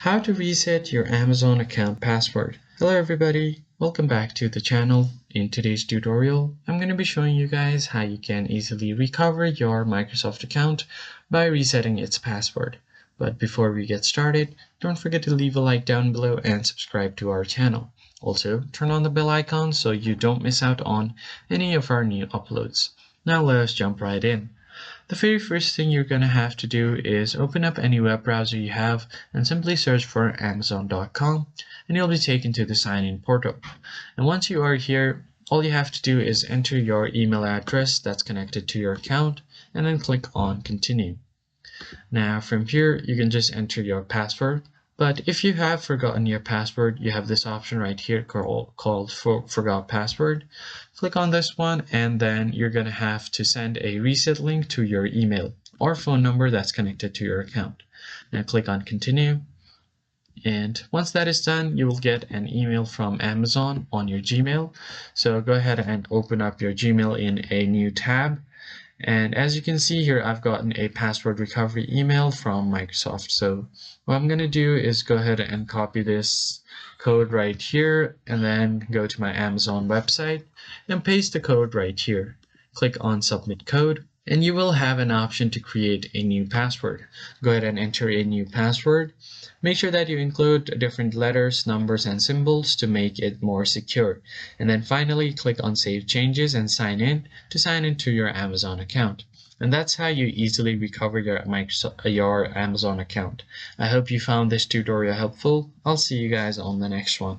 How to reset your Amazon account password. Hello everybody, welcome back to the channel. In today's tutorial, I'm going to be showing you guys how you can easily recover your Microsoft account by resetting its password. But before we get started, don't forget to leave a like down below and subscribe to our channel. Also, turn on the bell icon so you don't miss out on any of our new uploads. Now let us jump right in. The very first thing you're going to have to do is open up any web browser you have and simply search for Amazon.com, and you'll be taken to the sign-in portal. And once you are here, all you have to do is enter your email address that's connected to your account and then click on continue. Now from here, you can just enter your password. But if you have forgotten your password, you have this option right here called Forgot Password. Click on this one, and then you're going to have to send a reset link to your email or phone number that's connected to your account. Now click on Continue. And once that is done, you will get an email from Amazon on your Gmail. So go ahead and open up your Gmail in a new tab. And as you can see here, I've gotten a password recovery email from Microsoft. So what I'm going to do is go ahead and copy this code right here and then go to my Amazon website and paste the code right here. Click on Submit Code and you will have an option to create a new password. Go ahead and enter a new password. Make sure that you include different letters, numbers, and symbols to make it more secure. And then finally, click on Save Changes and sign in to sign into your Amazon account. And that's how you easily recover your Amazon account. I hope you found this tutorial helpful. I'll see you guys on the next one.